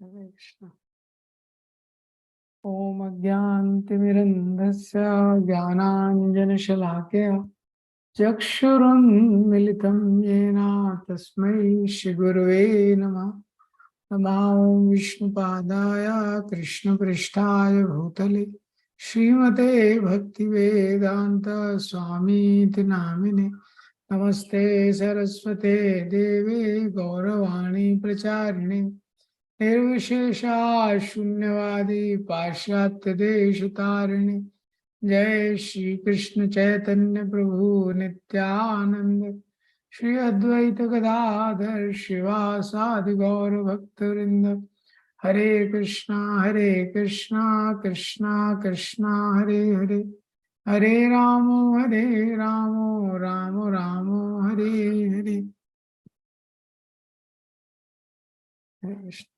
हरे कृष्ण। ओम अज्ञानतिमिरन्धस्य ज्ञानाञ्जनशलाकया चक्षुरुन्मिलितं येन तस्मै श्रीगुरवे नमः। नमो विष्णुपादाय कृष्णपृष्ठाय भूतले श्रीमते भक्तिवेदान्त स्वामीति नामिने। नमस्ते सरस्वते देवे गौरवाणी प्रचारिणे निर्विशेषा शून्यवादी पाश्चात्य देश तारिणे। जय श्री कृष्ण चैतन्य प्रभु नित्यानंद श्री अद्वैत गदाधर शिवासादि गौर भक्तवृंद। हरे कृष्णा कृष्णा कृष्णा हरे हरे, हरे रामो राम राम हरे हरे। हरे कृष्ण।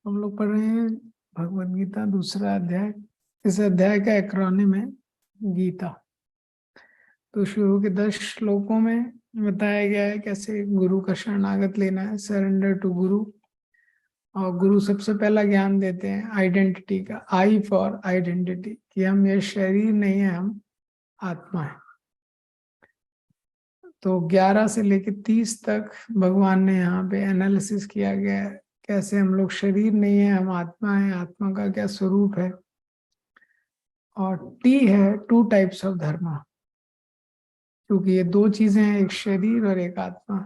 हम लोग पढ़ रहे हैं भगवद गीता दूसरा अध्याय। इस अध्याय का एक्रोनिम है गीता। तो शुरू के 10 श्लोकों में बताया गया है कैसे गुरु का शरणागत लेना है, सरेंडर टू गुरु। और गुरु सबसे पहला ज्ञान देते हैं आइडेंटिटी का, आई फॉर आइडेंटिटी, कि हम ये शरीर नहीं है, हम आत्मा है। तो 11 से लेकर 30 तक भगवान ने यहाँ पे एनालिसिस किया गया है कैसे हम लोग शरीर नहीं है, हम आत्मा है, आत्मा का क्या स्वरूप है। और टी है टू टाइप्स ऑफ धर्म, क्योंकि ये दो चीजें हैं, एक शरीर और एक आत्मा।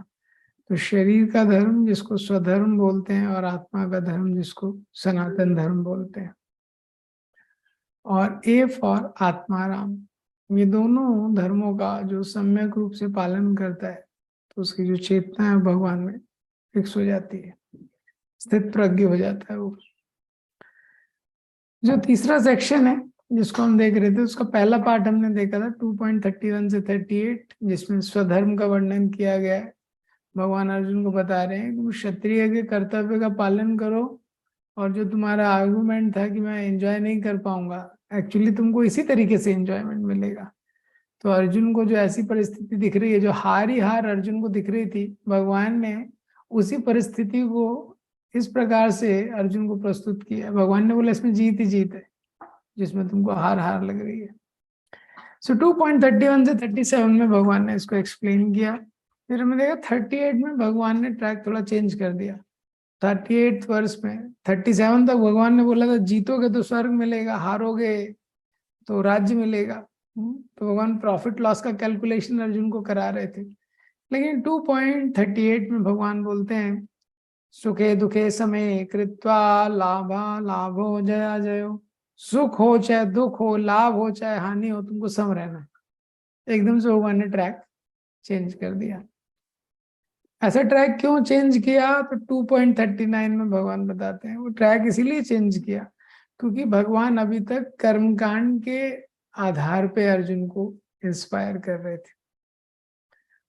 तो शरीर का धर्म जिसको स्वधर्म बोलते हैं और आत्मा का धर्म जिसको सनातन धर्म बोलते हैं। और ए फॉर आत्माराम, ये दोनों धर्मों का जो सम्यक रूप से पालन करता है तो उसकी जो चेतना है भगवान में फिक्स हो जाती है, स्थित प्रज्ञ हो जाता है वो। जो तीसरा सेक्शन है जिसको हम देख रहे थे, उसका पहला पार्ट हमने देखा था 2.31 से 38, जिसमें स्वधर्म का वर्णन किया गया है। भगवान अर्जुन को बता रहे हैं कि तुम क्षत्रिय के कर्तव्य का पालन करो, और जो तुम्हारा आर्गुमेंट था कि मैं एंजॉय नहीं कर पाऊंगा, एक्चुअली तुमको इसी तरीके से एंजॉयमेंट मिलेगा। तो अर्जुन को जो ऐसी परिस्थिति दिख रही है, जो हार ही हार अर्जुन को दिख रही थी, भगवान ने उसी परिस्थिति को इस प्रकार से अर्जुन को प्रस्तुत किया। भगवान ने बोला इसमें जीत ही जीत है, जिसमें तुमको हार हार लग रही है। सो 2.31 से 37 में भगवान ने इसको एक्सप्लेन किया। फिर हमें देखा 38 में भगवान ने ट्रैक थोड़ा चेंज कर दिया। 38 वर्ष में 37 तक भगवान ने बोला था जीतोगे तो स्वर्ग मिलेगा, हारोगे तो राज्य मिलेगा। तो भगवान प्रॉफिट लॉस का कैलकुलेशन अर्जुन को करा रहे थे। लेकिन 2.38 में भगवान बोलते हैं सुखे दुखे समय कृत्वा लाभा लाभो जया जयो। सुख हो चाहे दुख हो, लाभ हो चाहे हानि हो, तुमको सम रहना है। एकदम से भगवान ने ट्रैक चेंज कर दिया। ऐसा ट्रैक क्यों चेंज किया, तो 2.39 में भगवान बताते हैं वो ट्रैक इसीलिए चेंज किया क्योंकि भगवान अभी तक कर्मकांड के आधार पे अर्जुन को इंस्पायर कर रहे थे,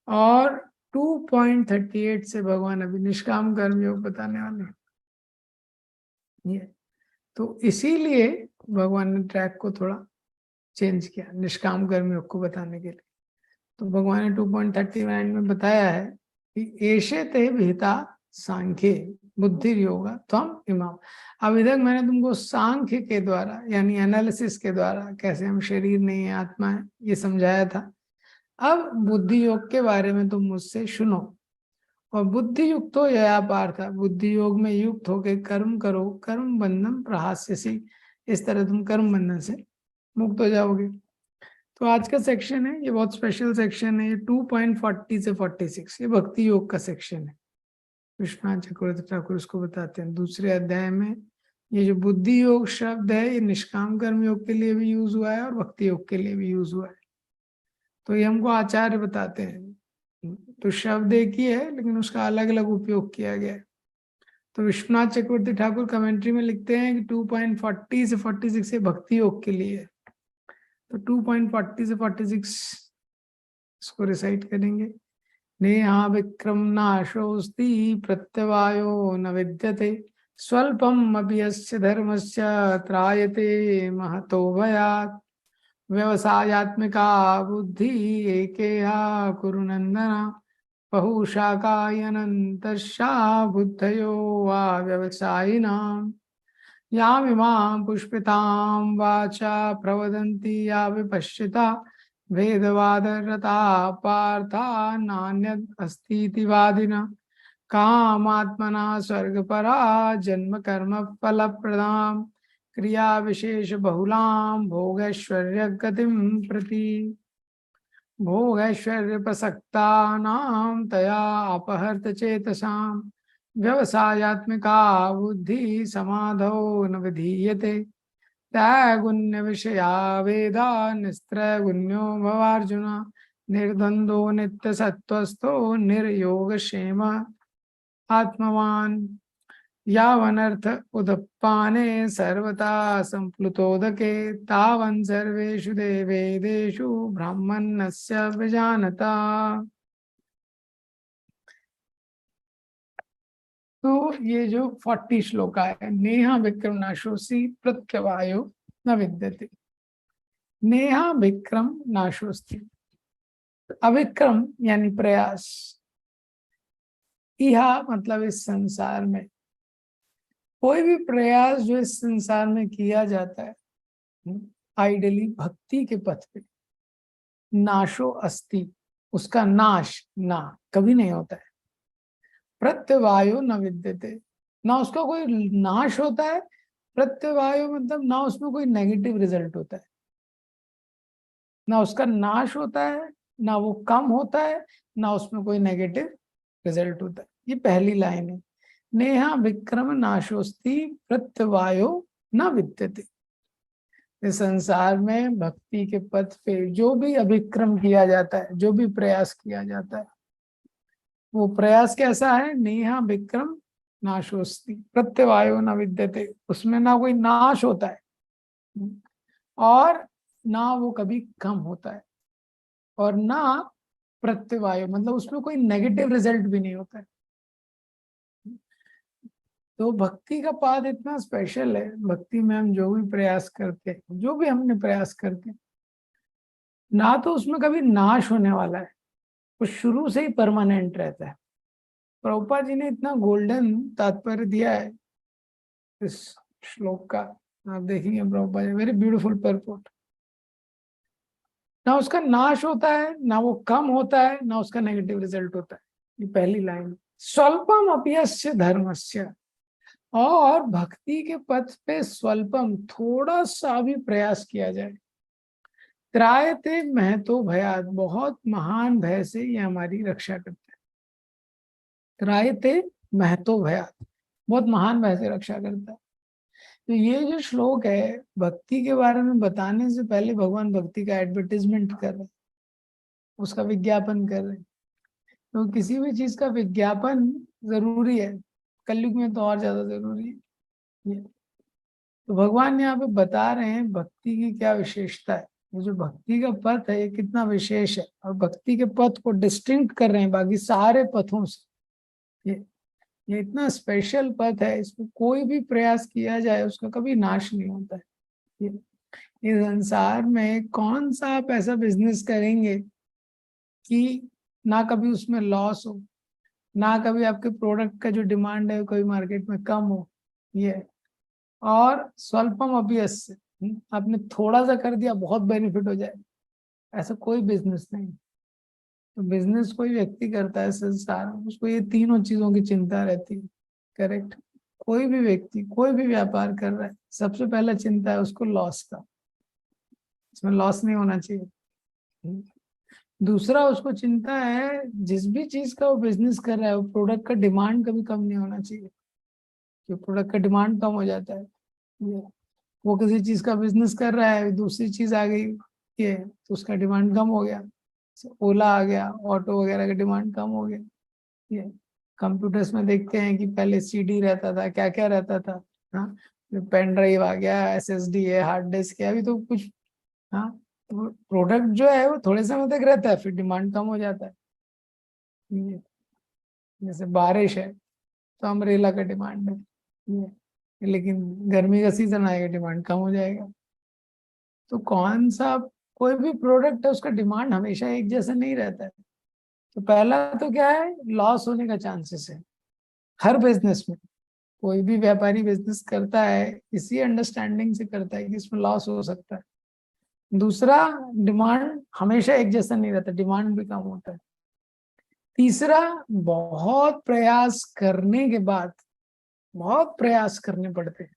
और 2.38 से भगवान अभी निष्काम कर्म योग बताने वाले हैं। तो इसीलिए भगवान ने ट्रैक को थोड़ा चेंज किया निष्काम कर्म योग को बताने के लिए। तो भगवान ने 2.39 में बताया है कि एशे ते विहिता सांख्ये बुद्धि योगा त्वम इमाम। अभी तक मैंने तुमको सांख्य के द्वारा यानी एनालिसिस के द्वारा कैसे हम शरीर नहीं है आत्मा है ये समझाया था। अब बुद्धि योग के बारे में तुम मुझसे सुनो। और बुद्धि युक्त हो यह पार्थ, बुद्धि योग में युक्त होकर कर्म करो, कर्म बंधन प्रहास्यसि, इस तरह तुम कर्म बंधन से मुक्त हो जाओगे। तो आज का सेक्शन है, ये बहुत स्पेशल सेक्शन है, ये 2.40 से 46 ये भक्ति योग का सेक्शन है। विश्वनाथ चक्रवर्ती ठाकुर उसको बताते हैं दूसरे अध्याय में। ये जो बुद्धि योग शब्द है ये निष्काम कर्म योग के लिए भी यूज हुआ है और भक्ति योग के लिए भी यूज हुआ है। तो ये हमको आचार्य बताते हैं। तो शब्द एक ही है लेकिन उसका अलग अलग उपयोग किया गया है। तो विश्वनाथ चक्रवर्ती ठाकुर कमेंट्री में लिखते हैं कि 2.40 से 46 ये भक्ति योग के लिए है। तो 2.40 से 46 इसको रिसाइट करेंगे। नेहा विक्रम नाशोस्ति प्रत्यवायो न विद्यते स्वल्पम अपि यस्य धर्मस्य त्रायते महतो भयात् व्यवसायात्मिका बुद्धि एकेहा कुरु नंदना बहुशाकायनन्तशा बुद्धयो वा व्यवसायिनां यामिमां पुष्पितां वाचा प्रवदन्ति या विपश्चिता भेदवादरता पार्था नान्यद् अस्तीति वादिना कामात्मना स्वर्गपरा जन्म कर्म फलप्रदां क्रिया विशेष बहुलां भोगैश्वर्य गतिं प्रति भोगैश्वर्य प्रसक्तानां तया अपहर्त चेतसां व्यवसायात्मिका बुद्धि समाधौ न विधीयते त्रैगुण्य विषया वेदा निस्त्रैगुण्यो भवार्जुन निर्द्वंदो नित्य सत्वस्थो निर्योग क्षेम आत्मवान यावनर्थ उदपाने सर्वथा संप्लुतोदके तावन् सर्वेषु देवेदेषु ब्राह्मणस्य विजानता। तो ये जो 40 श्लोका है, नेहा विक्रम नाशोसी प्रत्यवायो न विद्यते। नेहा विक्रम नाशोस्ति, अविक्रम यानी प्रयास, इहा मतलब इस संसार में कोई भी प्रयास जो इस संसार में किया जाता है आइडियली भक्ति के पथ पे, नाशो अस्ति, उसका नाश ना कभी नहीं होता है। प्रत्यवायो न विद्यते, ना उसका कोई नाश होता है। प्रत्यवायो मतलब ना उसमें कोई नेगेटिव रिजल्ट होता है, ना उसका नाश होता है, ना वो कम होता है, ना उसमें कोई नेगेटिव रिजल्ट होता है। ये पहली लाइन है, नेहा विक्रम नाशोस्ति प्रत्यवायो न विद्यते। इस संसार में भक्ति के पथ पे जो भी अभिक्रम किया जाता है, जो भी प्रयास किया जाता है, वो प्रयास कैसा है? नेहा विक्रम नाशोस्ति प्रत्यवायो न विद्यते, उसमें ना कोई नाश होता है और ना वो कभी कम होता है, और ना प्रत्यवायो मतलब उसमें कोई नेगेटिव रिजल्ट भी नहीं होता है। तो भक्ति का पाद इतना स्पेशल है। भक्ति में हम जो भी प्रयास करते हैं, जो भी हमने प्रयास करते हैं, ना तो उसमें कभी नाश होने वाला है, वो शुरू से ही परमानेंट रहता है। प्रभुपाद जी ने इतना गोल्डन तात्पर्य दिया है इस श्लोक का, आप देखेंगे Prabhupada ji, very beautiful purport. ना उसका नाश होता है, ना वो कम होता है, ना उसका नेगेटिव रिजल्ट होता है। ये पहली लाइन। स्वल्पम अप्यस्य धर्मस्य, और भक्ति के पथ पे स्वल्पम थोड़ा सा भी प्रयास किया जाए, त्रायते महतो भयात, बहुत महान भय से ये हमारी रक्षा करता है। त्रायते महतो भयात, बहुत महान भय से रक्षा करता है। तो ये जो श्लोक है भक्ति के बारे में बताने से पहले भगवान भक्ति का एडवर्टाइजमेंट कर रहे हैं, उसका विज्ञापन कर रहे हैं। तो किसी भी चीज का विज्ञापन जरूरी है, कलयुग में तो और ज्यादा जरूरी है। तो भगवान यहाँ पे बता रहे हैं भक्ति की क्या विशेषता है। ये जो भक्ति का पथ है ये कितना विशेष है, और भक्ति के पथ को डिस्टिंक्ट कर रहे हैं बाकी सारे पथों से। ये इतना स्पेशल पथ है, इसमें कोई भी प्रयास किया जाए उसका कभी नाश नहीं होता है। ये संसार में कौन सा आप ऐसा बिजनेस करेंगे कि ना कभी उसमें लॉस हो, ना कभी आपके प्रोडक्ट का जो डिमांड है कोई मार्केट में कम हो। ये और स्वल्पम अभ्यस्य, आपने थोड़ा सा कर दिया बहुत बेनिफिट हो जाए, ऐसा कोई बिजनेस नहीं। तो बिजनेस कोई व्यक्ति करता है संसार में, उसको ये तीनों चीजों की चिंता रहती है। करेक्ट। कोई भी व्यक्ति कोई भी व्यापार कर रहा है, सबसे पहला चिंता है उसको लॉस का, इसमें लॉस नहीं होना चाहिए। दूसरा उसको चिंता है जिस भी चीज का वो बिजनेस कर रहा है वो प्रोडक्ट का डिमांड कभी कम नहीं होना चाहिए, कि प्रोडक्ट का डिमांड कम हो जाता है। वो किसी चीज का बिजनेस कर रहा है, दूसरी चीज आ गई ये तो उसका डिमांड कम हो गया। ओला आ गया, ऑटो वगैरह का डिमांड कम हो गया। ये कंप्यूटर्स में देखते हैं कि पहले सीडी रहता था, क्या क्या रहता था। हाँ, पेन ड्राइव आ गया, एसएसडी है, हार्ड डिस्क है, अभी तो कुछ। हाँ, तो प्रोडक्ट जो है वो थोड़े समय तक रहता है, फिर डिमांड कम हो जाता है। ये जैसे बारिश है तो अम्ब्रेला का डिमांड है, लेकिन गर्मी का सीजन आएगा डिमांड कम हो जाएगा। तो कौन सा कोई भी प्रोडक्ट है उसका डिमांड हमेशा एक जैसा नहीं रहता है। तो पहला तो क्या है, लॉस होने का चांसेस है हर बिजनेस में। कोई भी व्यापारी बिजनेस करता है इसी अंडरस्टैंडिंग से करता है कि इसमें लॉस हो सकता है। दूसरा, डिमांड हमेशा एक जैसा नहीं रहता, डिमांड भी कम होता है। तीसरा, बहुत प्रयास करने के बाद, बहुत प्रयास करने पड़ते हैं।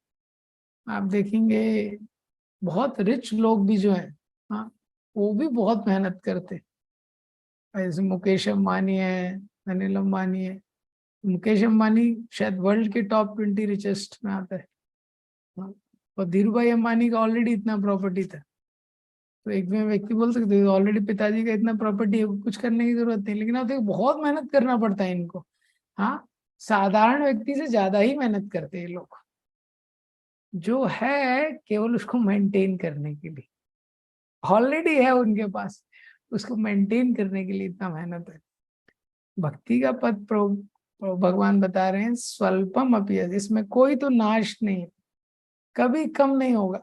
आप देखेंगे बहुत रिच लोग भी जो हैं, हाँ, वो भी बहुत मेहनत करते हैं। जैसे मुकेश अंबानी है, अनिल अंबानी है। मुकेश अंबानी शायद वर्ल्ड के टॉप 20 रिचेस्ट में आता है। हाँ, और धीरू भाई अंबानी का ऑलरेडी इतना प्रॉपर्टी था। तो एक में व्यक्ति बोल सकते हैं ऑलरेडी पिताजी का इतना प्रॉपर्टी है, कुछ करने की जरूरत नहीं, लेकिन आप देखो बहुत मेहनत करना पड़ता है इनको। हाँ, साधारण व्यक्ति से ज्यादा ही मेहनत करते हैं ये लोग, जो है केवल उसको मेंटेन करने के लिए। ऑलरेडी है उनके पास, उसको मेंटेन करने के लिए इतना मेहनत है। भक्ति का पद भगवान बता रहे हैं स्वल्पम अपि, इसमें कोई तो नाश नहीं है, कभी कम नहीं होगा।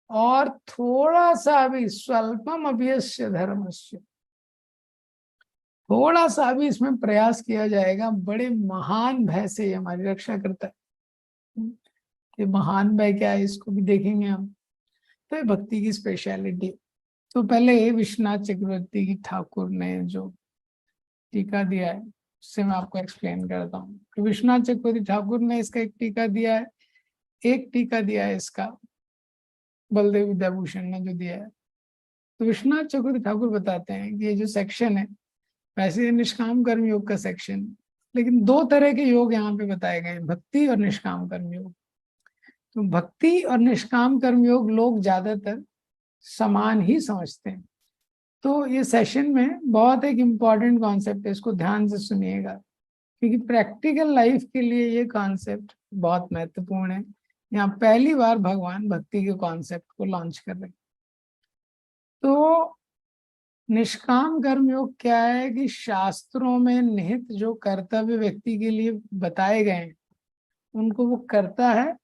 और थोड़ा सा भी स्वल्पम अभ्यस्य धर्मस्य, थोड़ा सा भी इसमें प्रयास किया जाएगा, बड़े महान भय से ये हमारी रक्षा करता है। कि महान भय क्या है इसको भी देखेंगे हम। तो ये भक्ति की स्पेशलिटी। तो पहले विश्वनाथ चक्रवर्ती की ठाकुर ने जो टीका दिया है उससे मैं आपको एक्सप्लेन करता हूँ। तो विश्वनाथ चक्रवर्ती ठाकुर ने इसका एक टीका दिया है, एक टीका दिया है इसका बलदेव विद्याभूषण ने जो दिया है। तो विश्वनाथ चक्रवर्ती ठाकुर बताते हैं कि ये जो सेक्शन है, वैसे ये निष्काम कर्म योग का सेक्शन, लेकिन दो तरह के योग यहाँ पे बताए गए हैं, भक्ति और निष्काम कर्म योग। तो भक्ति और निष्काम कर्म योग लोग ज्यादातर समान ही समझते हैं। तो ये सेशन में बहुत एक इम्पॉर्टेंट कॉन्सेप्ट है, इसको ध्यान से सुनिएगा, क्योंकि प्रैक्टिकल लाइफ के लिए ये कॉन्सेप्ट बहुत महत्वपूर्ण है। यहाँ पहली बार भगवान भक्ति के कॉन्सेप्ट को लॉन्च कर रहे हैं। तो निष्काम कर्म योग क्या है कि शास्त्रों में निहित जो कर्तव्य व्यक्ति के लिए बताए गए हैं उनको वो करता है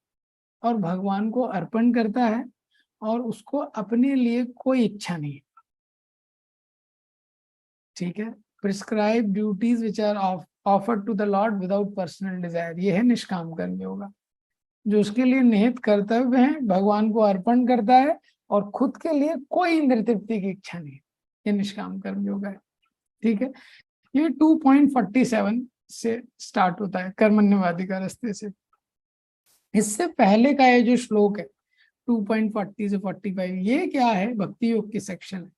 और भगवान को अर्पण करता है, और उसको अपने लिए कोई इच्छा नहीं है। ठीक है, prescribed duties which are offered to the Lord without personal desire, ये है निष्काम कर्म योग। जो उसके लिए निहित कर्तव्य है भगवान को अर्पण करता है और खुद के लिए कोई इंद्रिय तृप्ति की इच्छा नहीं, ये निष्काम कर्म योग है। ठीक है, ये 2.47 से स्टार्ट होता है, कर्मण्यवादी का रास्ते से। इससे पहले का ये जो श्लोक है 2.40 से 45, ये क्या है, भक्ति योग की सेक्शन है।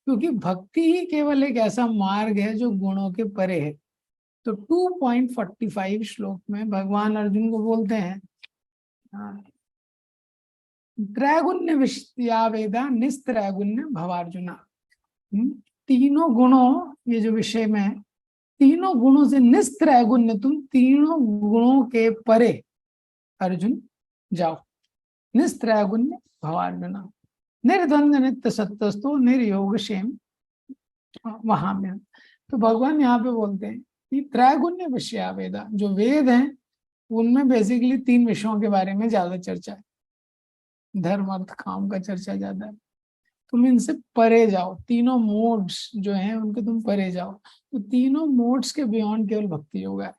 क्योंकि भक्ति ही केवल एक ऐसा मार्ग है जो गुणों के परे है। तो 2.45 श्लोक में भगवान अर्जुन को बोलते हैं, त्रैगुण्य विषया वेदा निस्त्रैगुण्य भवार्जुना। तीनों गुणों, ये जो विषय में है, तीनों गुणों से निस्त्रैगुण्य, तुम तीनों गुणों के परे अर्जुन जाओ। निस्त्रैगुण्य भवार्जुना निर्द्वंद्व नित्य सत्यस्तु निर्योग क्षेम वहां में। तो भगवान यहाँ पे बोलते हैं कि त्रैगुण्य विषया वेदा, जो वेद हैं उनमें बेसिकली 3 विषयों के बारे में ज्यादा चर्चा है, धर्म अर्थ काम का चर्चा ज्यादा है। तुम इनसे परे जाओ, तीनों मोड्स जो हैं उनके तुम परे जाओ। तो तीनों मोड्स के बियॉन्ड केवल भक्ति योग है।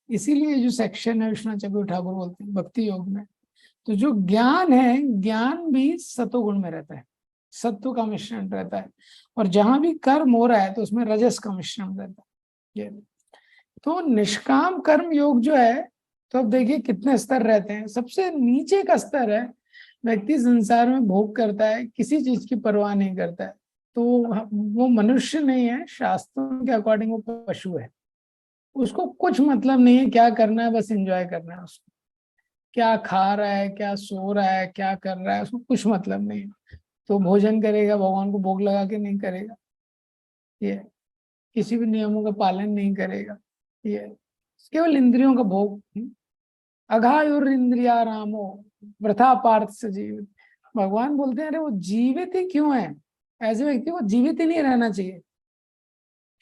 इसीलिए जो सेक्शन है विश्वनाथ चक्रवर्ती ठाकुर बोलते हैं भक्ति योग में, तो जो ज्ञान है, ज्ञान भी सत्वगुण में रहता है, सत्व का मिश्रण रहता है। और जहां भी कर्म हो रहा है तो उसमें रजस का मिश्रण रहता है। ये तो निष्काम कर्म योग जो है, तो अब देखिए कितने स्तर रहते हैं। सबसे नीचे का स्तर है, व्यक्ति संसार में भोग करता है, किसी चीज की परवाह नहीं करता है, तो वो मनुष्य नहीं है, शास्त्रों के अकॉर्डिंग वो पशु है। उसको कुछ मतलब नहीं है क्या करना है, बस एंजॉय करना है उसको। क्या खा रहा है, क्या सो रहा है, क्या कर रहा है, उसको कुछ मतलब नहीं है। तो भोजन करेगा, भगवान को भोग लगा के नहीं करेगा, ये किसी भी नियमों का पालन नहीं करेगा, ये केवल इंद्रियों का भोग। अघायुर इंद्रिया रामो वृथा पार्थ से जीवित। भगवान बोलते हैं अरे वो जीवित ही क्यों है, ऐसे व्यक्ति को जीवित ही नहीं रहना चाहिए।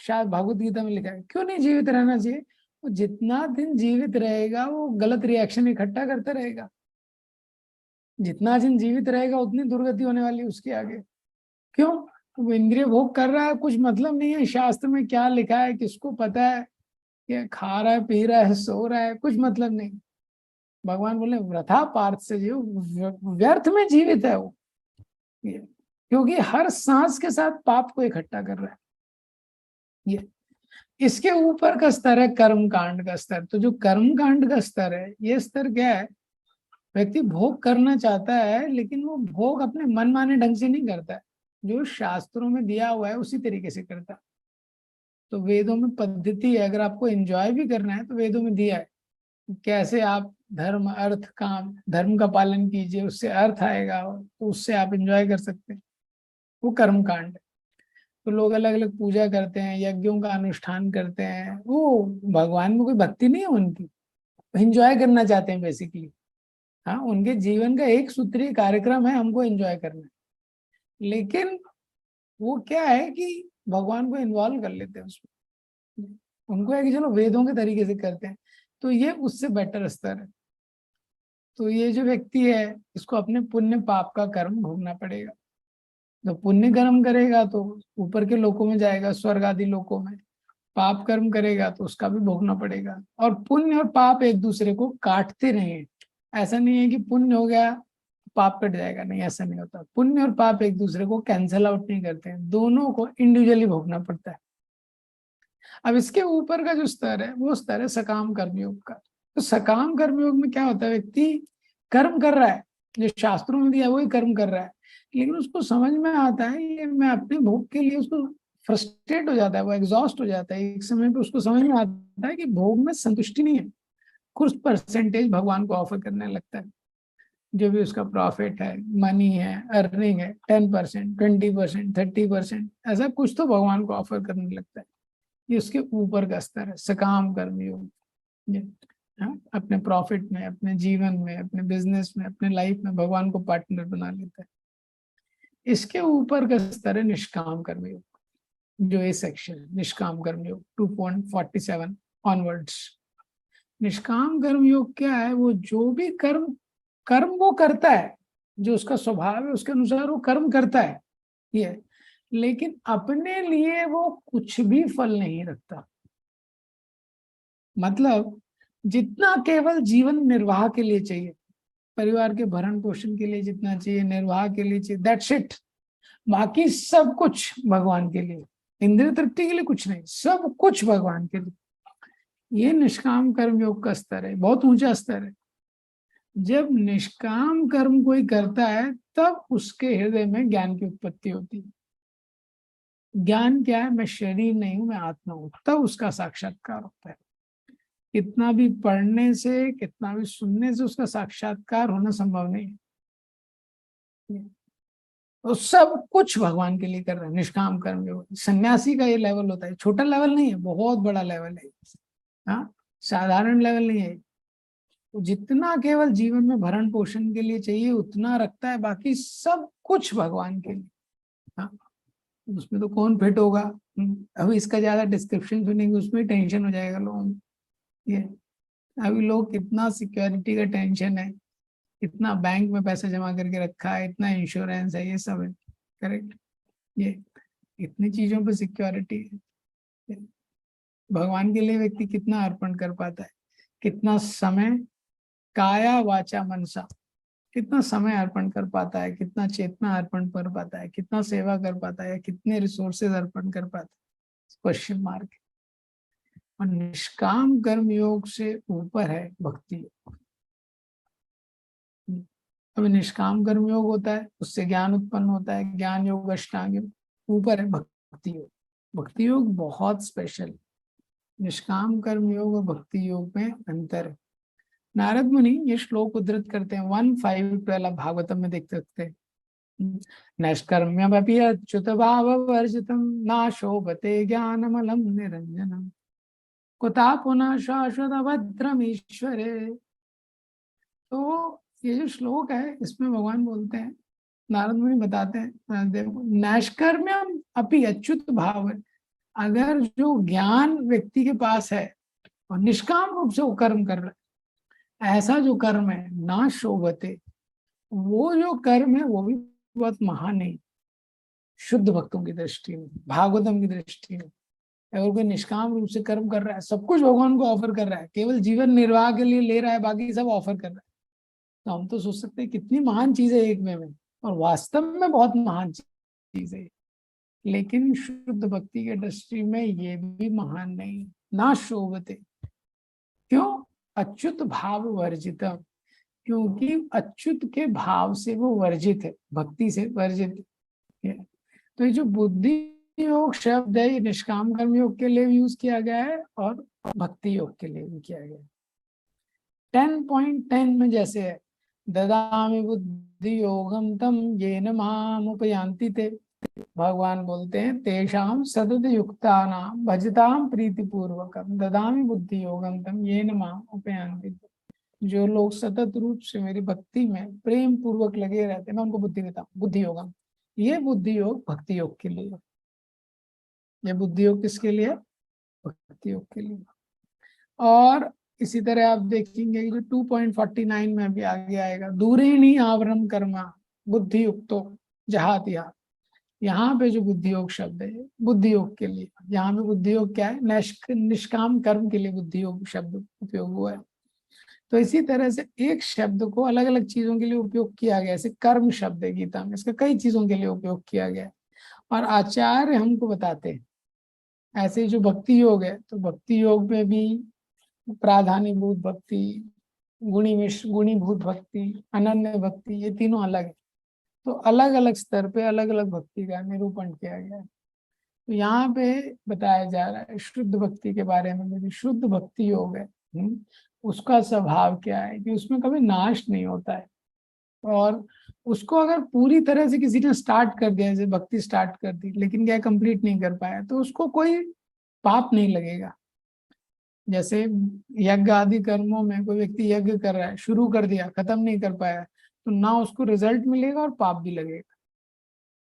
शायद भागवत गीता में लिखा है क्यों नहीं जीवित रहना चाहिए, वो जितना दिन जीवित रहेगा वो गलत रिएक्शन इकट्ठा करता रहेगा। जितना दिन जीवित रहेगा उतनी दुर्गति होने वाली उसके आगे। क्यों? वो इंद्रिय भोग कर रहा है, कुछ मतलब नहीं है शास्त्र में क्या लिखा है, किसको पता है, कि खा रहा है, पी रहा है, सो रहा है, कुछ मतलब नहीं। भगवान बोले वृथा पार्थ से जीव, व्यर्थ में जीवित है वो, क्योंकि हर सांस के साथ पाप को इकट्ठा कर रहा है। ये इसके ऊपर का स्तर है कर्म कांड का स्तर। तो जो कर्म कांड का स्तर है, ये स्तर क्या है, व्यक्ति भोग करना चाहता है लेकिन वो भोग अपने मन माने ढंग से नहीं करता है, जो शास्त्रों में दिया हुआ है उसी तरीके से करता है। तो वेदों में पद्धति है, अगर आपको एंजॉय भी करना है तो वेदों में दिया है कैसे आप धर्म अर्थ काम, धर्म का पालन कीजिए, उससे अर्थ आएगा, तो उससे आप एंजॉय कर सकते हैं। वो कर्म कांड है। तो लोग अलग अलग पूजा करते हैं, यज्ञों का अनुष्ठान करते हैं, वो भगवान में कोई भक्ति नहीं है उनकी, एंजॉय करना चाहते हैं बेसिकली। हाँ, उनके जीवन का एक सूत्रीय कार्यक्रम है हमको एंजॉय करना है, लेकिन वो क्या है कि भगवान को इन्वॉल्व कर लेते हैं उसमें। उनको है कि चलो वेदों के तरीके से करते हैं, तो ये उससे बेटर स्तर है। तो ये जो व्यक्ति है, इसको अपने पुण्य पाप का कर्म भोगना पड़ेगा। तो पुण्य कर्म करेगा तो ऊपर के लोकों में जाएगा, स्वर्ग आदि लोकों में। पाप कर्म करेगा तो उसका भी भोगना पड़ेगा। और पुण्य और पाप एक दूसरे को काटते नहीं। ऐसा नहीं है कि पुण्य हो गया पाप कट जाएगा, नहीं, ऐसा नहीं होता। पुण्य और पाप एक दूसरे को कैंसल आउट नहीं करते हैं, दोनों को इंडिविजुअली भोगना पड़ता है। अब इसके ऊपर का जो स्तर है वो स्तर है सकाम कर्मयोग का। तो सकाम कर्मयोग में क्या होता है, व्यक्ति कर्म कर रहा है, जो शास्त्रों में दिया वही कर्म कर रहा है, लेकिन उसको समझ में आता है ये मैं अपने भोग के लिए, उसको फ्रस्ट्रेट हो जाता है, वो एग्जॉस्ट हो जाता है। एक समय पे उसको समझ में आता है कि भोग में संतुष्टि नहीं है, कुछ परसेंटेज भगवान को ऑफर करने लगता है। जो भी उसका प्रॉफिट है, मनी है, अर्निंग है, 10%, 20%, 30%, ऐसा कुछ तो भगवान को ऑफर करने लगता है। ये उसके ऊपर का स्तर है सकाम कर्मयोग। हाँ, अपने प्रॉफिट में, अपने जीवन में, अपने बिजनेस में, अपने लाइफ में भगवान को पार्टनर बना लेता है। इसके ऊपर का स्तर है निष्काम कर्मयोग, जो ये सेक्शन है निष्काम कर्मयोग 2.47 ऑनवर्ड्स। निष्काम कर्मयोग क्या है, वो जो भी कर्म कर्म वो करता है, जो उसका स्वभाव है उसके अनुसार वो कर्म करता है ये, लेकिन अपने लिए वो कुछ भी फल नहीं रखता। मतलब जितना केवल जीवन निर्वाह के लिए चाहिए, परिवार के भरण पोषण के लिए जितना चाहिए, निर्वाह के लिए चाहिए, दैट्स इट। बाकी सब कुछ भगवान के लिए, इंद्रिय तृप्ति के लिए कुछ नहीं, सब कुछ भगवान के लिए। ये निष्काम कर्म योग का स्तर है, बहुत ऊंचा स्तर है। जब निष्काम कर्म कोई करता है तब उसके हृदय में ज्ञान की उत्पत्ति होती है। ज्ञान क्या है, मैं शरीर नहीं हूं, मैं आत्मा हूं, तब उसका साक्षात्कार होता है। कितना भी पढ़ने से, कितना भी सुनने से उसका साक्षात्कार होना संभव नहीं है। तो सब कुछ भगवान के लिए कर रहे हैं, निष्काम कर्म योग। सन्यासी का ये लेवल होता है, छोटा लेवल नहीं है, बहुत बड़ा लेवल है। हाँ, साधारण लेवल नहीं है। तो जितना केवल जीवन में भरण पोषण के लिए चाहिए उतना रखता है, बाकी सब कुछ भगवान के लिए। हाँ, उसमें तो कौन फिट होगा। अभी इसका ज्यादा डिस्क्रिप्शन सुनेंगे उसमें टेंशन हो जाएगा लोगों को। ये अभी लोग कितना सिक्योरिटी का टेंशन है, इतना बैंक में पैसा जमा करके रखा है, इतना इंश्योरेंस है, ये सब है। करेक्ट। ये इतनी चीजों पर सिक्योरिटी है। भगवान के लिए व्यक्ति कितना अर्पण कर पाता है, कितना समय, काया वाचा मनसा, कितना समय अर्पण कर पाता है, कितना चेतना अर्पण कर पाता है, कितना सेवा कर पाता है, कितने रिसोर्सेज अर्पण कर पाता है, क्वेश्चन मार्क। और निष्काम कर्म योग से ऊपर है भक्ति योग। अभी निष्काम कर्म योग होता है, उससे ज्ञान उत्पन्न होता है, ज्ञान योग, अष्टांग योग। ऊपर है भक्ति योग। भक्ति योग बहुत स्पेशल। निष्काम कर्म योग और भक्ति योग में अंतर है। नारद मुनि ये श्लोक उद्धृत करते हैं 1:5-12 भागवतम में देख सकते हैं। नैष्कर्म्यमपि अच्युत भाव वर्जितम नाशोभते ज्ञानमलम निरंजनम कुता पुनः शाश्वत भद्रम ईश्वरे। तो ये जो श्लोक है इसमें भगवान बोलते हैं, नारद मुनि बताते हैं देव को, नैष्कर्म्यम अपि अच्युत भाव, अगर जो ज्ञान व्यक्ति के पास है और निष्काम रूप से वो कर्म कर रहा है, ऐसा जो कर्म है ना शोभते, वो जो कर्म है वो भी बहुत महान है। शुद्ध भक्तों की दृष्टि में, भागवतम की दृष्टि में। अगर कोई निष्काम रूप से कर्म कर रहा है, सब कुछ भगवान को ऑफर कर रहा है, केवल जीवन निर्वाह के लिए ले रहा है, बाकी सब ऑफर कर रहा है, तो हम तो सोच सकते हैं कितनी महान चीज है एक में, और वास्तव में बहुत महान चीज है। लेकिन शुद्ध भक्ति के दृष्टि में ये भी महान नहीं, ना शोभते। क्यों? अच्युत भाव वर्जितम, क्योंकि अच्युत के भाव से वो वर्जित है, भक्ति से वर्जित है। तो ये जो बुद्धि योग शब्द है, ये निष्काम कर्म योग के लिए यूज किया गया है और भक्ति योग के लिए भी किया गया है। 10.10 में जैसे है, ददामि बुद्धि योगम तम येन माम उपयान्ति ते, भगवान बोलते हैं तेषाम सतत युक्तानाम भजताम प्रीति पूर्वकम ददामि बुद्धि योगम तम येन माम उपयान्ति ते। जो लोग सतत रूप से मेरी भक्ति में प्रेम पूर्वक लगे रहते हैं, मैं उनको बुद्धि देता हूँ, बुद्धि योगम। ये बुद्धि योग भक्ति योग के लिए, ये बुद्धि योग किसके लिए? भक्ति योग के लिए। और इसी तरह आप देखेंगे कि जो 2.49 में भी आगे आएगा, दूरेणी आवरण कर्मा बुद्धि युक्तो जहातिहा। यहाँ पे जो बुद्धि योग शब्द है, बुद्धि योग के लिए, यहाँ पे बुद्धि योग क्या है? निष्काम कर्म के लिए बुद्धि योग शब्द उपयोग हुआ है। तो इसी तरह से एक शब्द को अलग अलग चीजों के लिए उपयोग किया गया, जैसे कर्म शब्द है गीता में, इसका कई चीजों के लिए उपयोग किया गया है। और आचार्य हमको बताते हैं ऐसे ही जो भक्ति योग है, तो भक्ति योग में भी प्राधान्यभूत भक्ति, गुणीभूत भक्ति, अनन्य भक्ति, ये तीनों अलग है। तो अलग अलग स्तर पे अलग अलग भक्ति का निरूपण किया गया है। तो यहाँ पे बताया जा रहा है शुद्ध भक्ति के बारे में, जो शुद्ध भक्ति योग है उसका स्वभाव क्या है कि उसमें कभी नाश नहीं होता है। और उसको अगर पूरी तरह से किसी ने स्टार्ट कर दिया, जैसे भक्ति स्टार्ट कर दी लेकिन क्या कंप्लीट नहीं कर पाया, तो उसको कोई पाप नहीं लगेगा। जैसे यज्ञ आदि कर्मों में कोई व्यक्ति यज्ञ कर रहा है, शुरू कर दिया, खत्म नहीं कर पाया, तो ना उसको रिजल्ट मिलेगा और पाप भी लगेगा।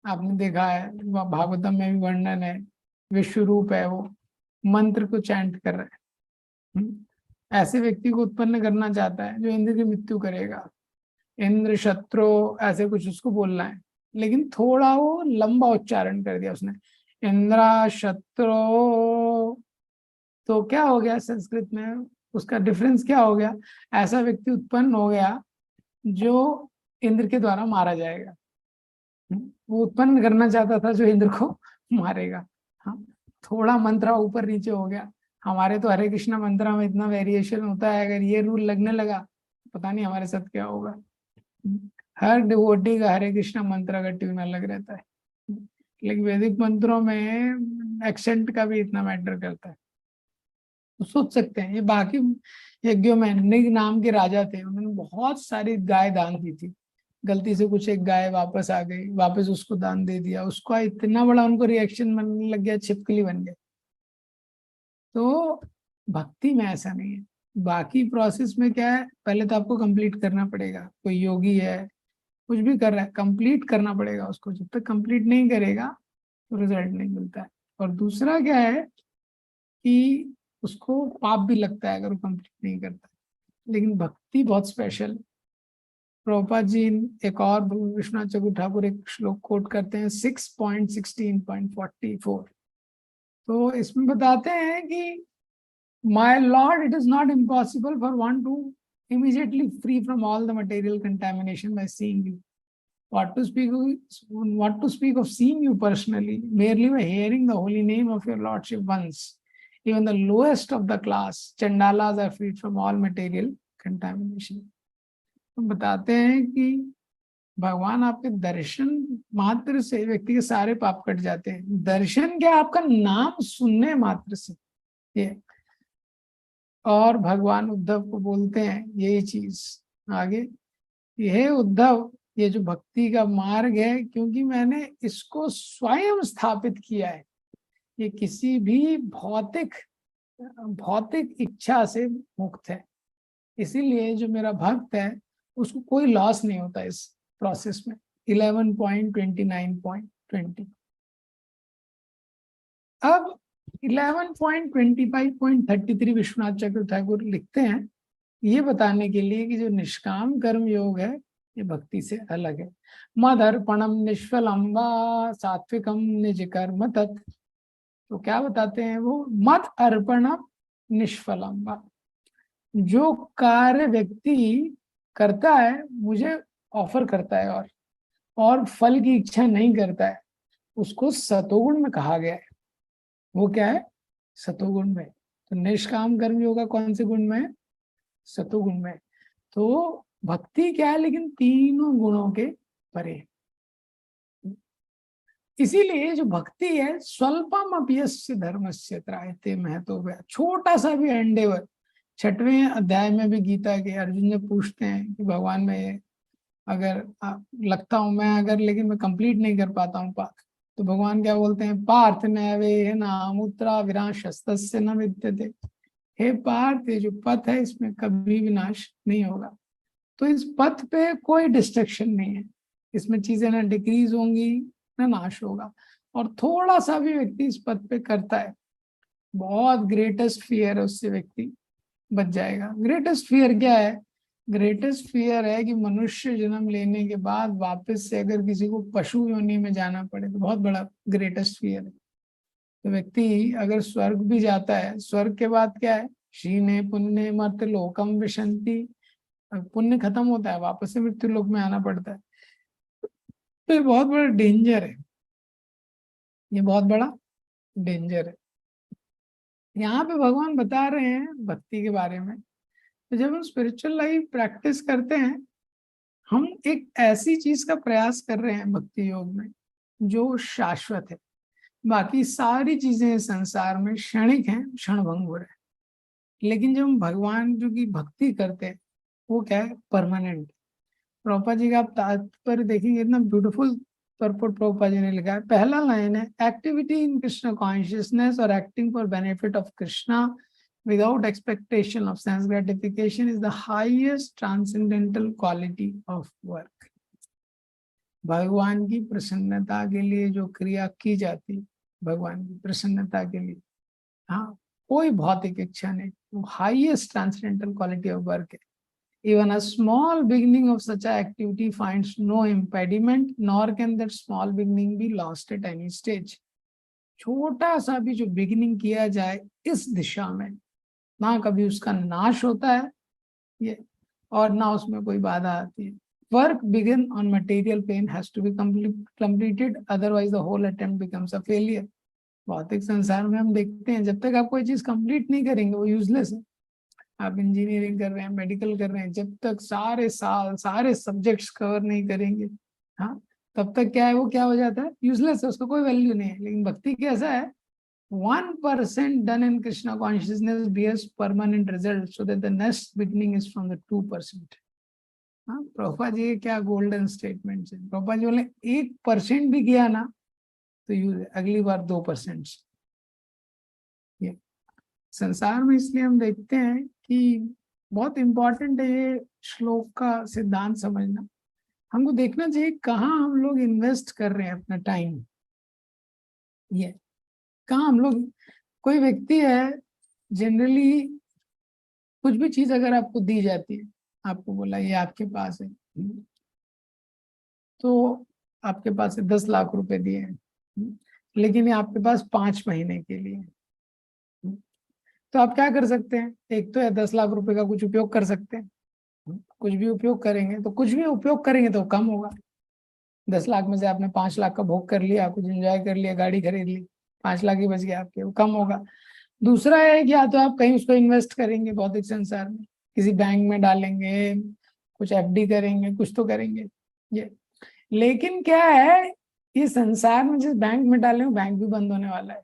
आपने देखा है भागवतम में भी वर्णन है, विश्व रूप है वो, मंत्र को चैंट कर रहा है। ऐसे व्यक्ति को उत्पन्न करना चाहता है जो इंद्र की मृत्यु करेगा, इंद्र शत्रु ऐसे कुछ उसको बोलना है, लेकिन थोड़ा वो लंबा उच्चारण कर दिया उसने, इंद्रा शत्रु। तो क्या हो गया संस्कृत में, उसका डिफरेंस क्या हो गया? ऐसा व्यक्ति उत्पन्न हो गया जो इंद्र के द्वारा मारा जाएगा। वो उत्पन्न करना चाहता था जो इंद्र को मारेगा। हाँ, थोड़ा मंत्र ऊपर नीचे हो गया। हमारे तो हरे कृष्णा मंत्र में इतना वेरिएशन होता है, अगर ये रूल लगने लगा पता नहीं हमारे साथ क्या होगा। हर डिवोटी का हरे कृष्णा मंत्र का ट्यून अलग रहता है, लेकिन वैदिक मंत्रों में एक्सेंट का भी इतना मैटर करता है। तो सोच सकते हैं ये बाकी यज्ञों में निग नाम के राजा थे, उन्होंने बहुत सारी गाय दान दी थी, गलती से कुछ एक गाय वापस आ गई, वापस उसको दान दे दिया, उसका इतना बड़ा उनको रिएक्शन बनने लग गया, छिपकली बन गए। तो भक्ति में ऐसा नहीं है। बाकी प्रोसेस में क्या है, पहले तो आपको कंप्लीट करना पड़ेगा। कोई योगी है कुछ भी कर रहा है, कंप्लीट करना पड़ेगा उसको, जब तक कंप्लीट नहीं करेगा तो रिजल्ट नहीं मिलता है। और दूसरा क्या है कि उसको पाप भी लगता है अगर वो कंप्लीट नहीं करता। लेकिन भक्ति बहुत स्पेशल। प्रभुपाद जी एक और विश्वनाथ चक्रवर्ती ठाकुर एक श्लोक कोट करते हैं 6.16.44। तो इसमें बताते हैं कि my Lord, it is not impossible for one two immediately free from all the material contamination by seeing you. What to speak of seeing you personally, merely by hearing the holy name of your lordship once. Even the lowest of the class, Chandalas, are freed from all material contamination. तो बताते हैं कि भगवान आपके दर्शन मात्र से व्यक्ति के सारे पाप कट जाते हैं। दर्शन क्या, आपका नाम सुनने मात्र से ये। और भगवान उद्धव को बोलते हैं यही चीज आगे, यह उद्धव, ये जो भक्ति का मार्ग है, क्योंकि मैंने इसको स्वयं स्थापित किया है, ये किसी भी भौतिक इच्छा से मुक्त है। इसीलिए जो मेरा भक्त है उसको कोई लॉस नहीं होता इस प्रोसेस में। 11.29.20। अब 11.25.33 विश्वनाथ चक्रवर्ती ठाकुर लिखते हैं ये बताने के लिए कि जो निष्काम कर्म योग है ये भक्ति से अलग है। मद अर्पणम निष्फलम वा सात्विकम निज कर्म तत्। तो क्या बताते हैं वो, मद अर्पणम निष्फलम वा, जो कार्य व्यक्ति करता है मुझे ऑफर करता है और फल की इच्छा नहीं करता है, उसको सतोगुण में कहा गया है। वो क्या है, सतोगुण में। तो निष्काम कर्म योगा कौन से गुण में है, सतोगुण में। तो भक्ति क्या है, लेकिन तीनों गुणों के परे। इसीलिए जो भक्ति है, स्वल्पम अप्यस्य धर्मस्य त्रायते महतो, छोटा सा भी एंडेवर। 6वें अध्याय में भी गीता के अर्जुन जब पूछते हैं कि भगवान में अगर लगता हूं मैं, अगर लेकिन मैं कंप्लीट नहीं कर पाता हूँ पाठ, तो भगवान क्या बोलते हैं, पार्थ नैवे नामुत्रा विनाशस्तस्य न विद्यते। हे पार्थ, ये जो पथ है इसमें कभी विनाश नहीं होगा। तो इस पथ पे कोई डिस्ट्रक्शन नहीं है, इसमें चीजें ना डिक्रीज होंगी ना नाश होगा। और थोड़ा सा भी व्यक्ति इस पथ पे करता है, बहुत ग्रेटेस्ट फियर है, उससे व्यक्ति बच जाएगा। ग्रेटेस्ट फियर क्या है, ग्रेटेस्ट फियर है कि मनुष्य जन्म लेने के बाद वापस से अगर किसी को पशु योनि में जाना पड़े, तो बहुत बड़ा ग्रेटेस्ट फियर है। तो व्यक्ति अगर स्वर्ग भी जाता है, स्वर्ग के बाद क्या है, शीने पुण्य मर्त लोकम विशंति, पुण्य खत्म होता है, वापस से मृत्यु लोक में आना पड़ता है। तो ये बहुत बड़ा डेंजर है, ये बहुत बड़ा डेंजर है। यहाँ पे भगवान बता रहे हैं भक्ति के बारे में। तो जब हम स्पिरिचुअल लाइफ प्रैक्टिस करते हैं, हम एक ऐसी चीज का प्रयास कर रहे हैं भक्ति योग में जो शाश्वत है। बाकी सारी चीजें संसार में क्षणिक हैं, क्षण भंगुर है। लेकिन जब हम भगवान जो की भक्ति करते हैं, वो क्या है, परमानेंट। प्रभुपाद जी का आप तात्पर्य देखेंगे, इतना ब्यूटीफुल परपोर्ट प्रभुपाद जी ने लिखा है। पहला लाइन है, एक्टिविटी इन कृष्ण कॉन्शियसनेस और acting for benefit of Krishna without expectation of sense gratification is the highest transcendental quality of work। भगवान की प्रसन्नता के लिए जो क्रिया की जाती, भगवान की प्रसन्नता के लिए, हाँ, कोई भौतिक इच्छा नहीं, वो highest transcendental quality of work है। Even a small beginning of such an activity finds no impediment, nor can that small beginning be lost at any stage। छोटा सा भी जो बिगिनिंग किया जाए इस दिशा में, ना कभी उसका नाश होता है ये, और ना उसमें कोई बाधा आती है। Work begin on material plane has to be completed, otherwise the whole attempt becomes a failure. भौतिक संसार में हम देखते हैं, जब तक आप कोई चीज कंप्लीट नहीं करेंगे वो यूजलेस है। आप इंजीनियरिंग कर रहे हैं, मेडिकल कर रहे हैं, जब तक सारे साल सारे सब्जेक्ट्स कवर नहीं करेंगे, हाँ, तब तक क्या है, वो क्या हो जाता है, यूजलेस है, उसका कोई वैल्यू नहीं है। लेकिन भक्ति कैसा है, 1% done in Krishna consciousness bears permanent result, so that the next beginning is from the 2%। हाँ, प्रभुपाद जी क्या गोल्डन स्टेटमेंट है। प्रभुपाद जी बोले 1% भी किया ना तो यूज, अगली बार 2%। ये संसार में इसलिए हम देखते हैं कि बहुत इंपॉर्टेंट है ये श्लोक का सिद्धांत समझना। हमको देखना चाहिए कहाँ हम लोग इन्वेस्ट कर रहे हैं अपना टाइम। ये कहाँ हम लोग, कोई व्यक्ति है, जनरली कुछ भी चीज अगर आपको दी जाती है, आपको बोला ये आपके पास है, तो आपके पास 10 लाख रुपए दिए हैं, लेकिन ये आपके पास 5 महीने के लिए है। तो आप क्या कर सकते हैं, एक तो 10 लाख रुपए का कुछ उपयोग कर सकते हैं। कुछ भी उपयोग करेंगे तो, कुछ भी उपयोग करेंगे तो कम होगा। 10 लाख में से आपने 5 लाख का भोग कर लिया, कुछ एंजॉय कर लिया, गाड़ी खरीद ली, 5 लाख ही बच गया आपके, वो कम होगा। दूसरा है कि या तो आप कहीं उसको इन्वेस्ट करेंगे भौतिक संसार में, किसी बैंक में डालेंगे, कुछ एफडी करेंगे, कुछ तो करेंगे ये। लेकिन क्या है, ये संसार में जिस बैंक में डालेंगे बैंक भी बंद होने वाला है।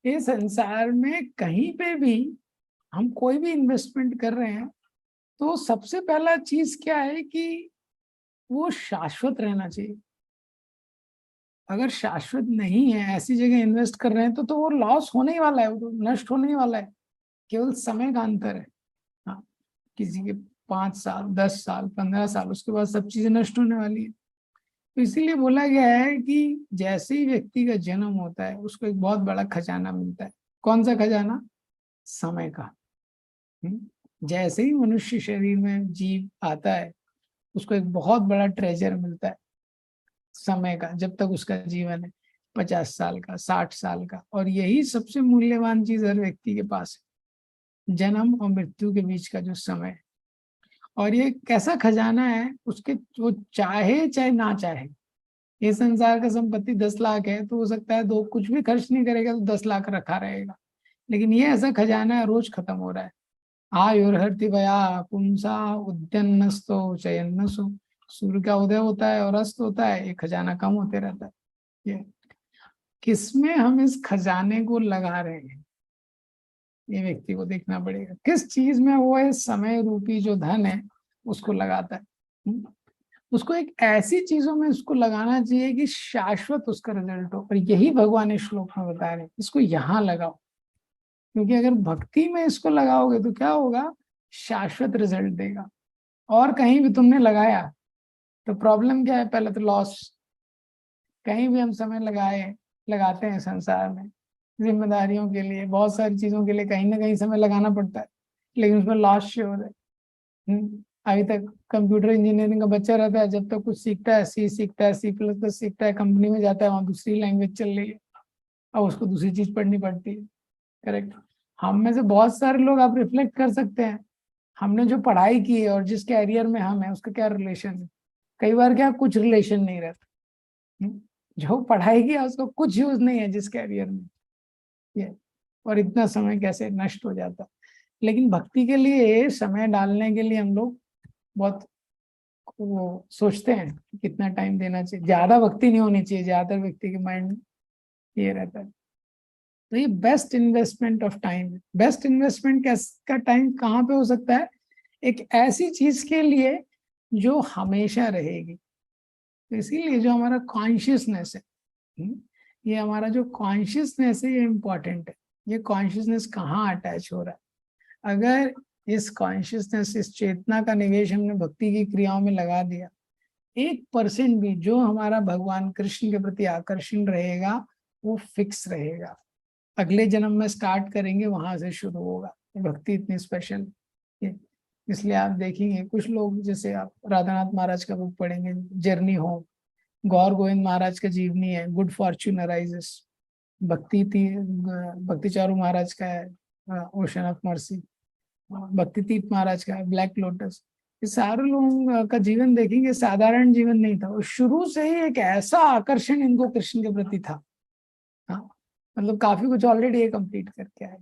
ये संसार में कहीं पे भी हम कोई भी इन्वेस्टमेंट कर रहे हैं, तो सबसे पहला चीज क्या है कि वो शाश्वत रहना चाहिए। अगर शाश्वत नहीं है, ऐसी जगह इन्वेस्ट कर रहे हैं, तो वो लॉस होने ही वाला है, वो तो नष्ट होने ही वाला है। केवल समय का अंतर है। हाँ, किसी के 5 साल, 10 साल, 15 साल, उसके बाद सब चीजें नष्ट होने वाली है। तो इसीलिए बोला गया है कि जैसे ही व्यक्ति का जन्म होता है, उसको एक बहुत बड़ा खजाना मिलता है। कौन सा खजाना, समय का। जैसे ही मनुष्य शरीर में जीव आता है, उसको एक बहुत बड़ा ट्रेजर मिलता है समय का, जब तक उसका जीवन है 50 साल का, 60 साल का। और यही सबसे मूल्यवान चीज हर व्यक्ति के पास है, जन्म और मृत्यु के बीच का जो समय है। और ये कैसा खजाना है, उसके वो चाहे चाहे ना चाहे, ये संसार का संपत्ति 10 लाख है तो हो सकता है दो कुछ भी खर्च नहीं करेगा तो 10 लाख रखा रहेगा, लेकिन ये ऐसा खजाना है रोज खत्म हो रहा है। आयुर्हर्ति वया पुंसा उद्यन्नस्तो चयन्नसो, सूर्य का उदय होता है और अस्त होता है, ये खजाना कम होते रहता है। ये किसमें हम इस खजाने को लगा रहे हैं, ये व्यक्ति को देखना पड़ेगा, किस चीज में वो है समय रूपी जो धन है उसको लगाता है। उसको एक ऐसी चीजों में उसको लगाना चाहिए कि शाश्वत उसका रिजल्ट हो। और यही भगवान इस श्लोक में बता रहे हैं, इसको यहाँ लगाओ, क्योंकि अगर भक्ति में इसको लगाओगे तो क्या होगा, शाश्वत रिजल्ट देगा। और कहीं भी तुमने लगाया तो प्रॉब्लम क्या है, पहले तो लॉस। कहीं भी हम समय लगाते हैं संसार में, जिम्मेदारियों के लिए, बहुत सारी चीजों के लिए कहीं ना कहीं समय लगाना पड़ता है, लेकिन उसमें लॉस श्योर है। अभी तक कंप्यूटर इंजीनियरिंग का बच्चा रहता है, जब तक कुछ सीखता है, सी सीखता है, C++ सीखता है, कंपनी में जाता है, वहां दूसरी लैंग्वेज चल रही है, और उसको दूसरी चीज पढ़नी पड़ती है। करेक्ट। हम में से बहुत सारे लोग आप रिफ्लेक्ट कर सकते हैं, हमने जो पढ़ाई की है और जिस कैरियर में हम है उसका क्या रिलेशन है। कई बार क्या कुछ रिलेशन नहीं रहता, जो पढ़ाई किया उसको कुछ यूज नहीं है जिस कैरियर में, ये और इतना समय कैसे नष्ट हो जाता है। लेकिन भक्ति के लिए समय डालने के लिए हम लोग बहुत वो सोचते हैं कि कितना टाइम देना चाहिए, ज्यादा भक्ति नहीं होनी चाहिए, ज्यादातर व्यक्ति के माइंड ये रहता है। तो ये बेस्ट इन्वेस्टमेंट ऑफ टाइम है। बेस्ट इन्वेस्टमेंट का टाइम कहाँ पे हो सकता है, एक ऐसी चीज के लिए जो हमेशा रहेगी। तो इसीलिए जो हमारा कॉन्शियसनेस है, ये हमारा जो कॉन्शियसनेस है ये इम्पोर्टेंट है। ये कॉन्शियसनेस कहाँ अटैच हो रहा है, अगर इस कॉन्शियसनेस, इस चेतना का निवेश हमने भक्ति की क्रियाओं में लगा दिया, 1% भी जो हमारा भगवान कृष्ण के प्रति आकर्षण रहेगा वो फिक्स रहेगा। अगले जन्म में स्टार्ट करेंगे वहां से शुरू होगा। भक्ति इतनी स्पेशल है, इसलिए आप देखेंगे कुछ लोग, जैसे आप राधानाथ महाराज का बुक पढ़ेंगे, जर्नी होम, गौर गोविंद महाराज का जीवनी है, गुड फॉर्च्यून अराइजेस, भक्ति चारू महाराज का है ओशन ऑफ मर्सी, भक्ति तीर्थ महाराज का है ब्लैक लोटस। ये सारे लोगों का जीवन देखेंगे, साधारण जीवन नहीं था, और शुरू से ही एक ऐसा आकर्षण इनको कृष्ण के प्रति था। हाँ, मतलब काफी कुछ ऑलरेडी ये कंप्लीट करके आए।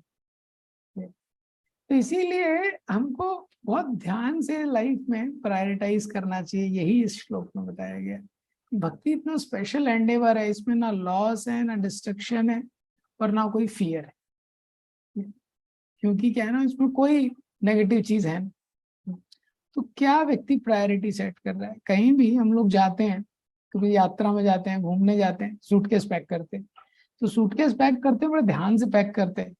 तो इसीलिए हमको बहुत ध्यान से लाइफ में प्रायोरिटाइज करना चाहिए, यही इस श्लोक में बताया गया। भक्ति इतना स्पेशल एंडेवर है, इसमें ना लॉस है ना डिस्ट्रक्शन है और ना कोई फियर है, क्योंकि क्या है ना, इसमें कोई नेगेटिव चीज है। तो क्या व्यक्ति प्रायोरिटी सेट कर रहा है। कहीं भी हम लोग जाते हैं, कभी यात्रा में जाते हैं, घूमने जाते हैं, सूटकेस पैक करते हैं, तो सूटकेस पैक करते हैं बड़े ध्यान से पैक करते हैं।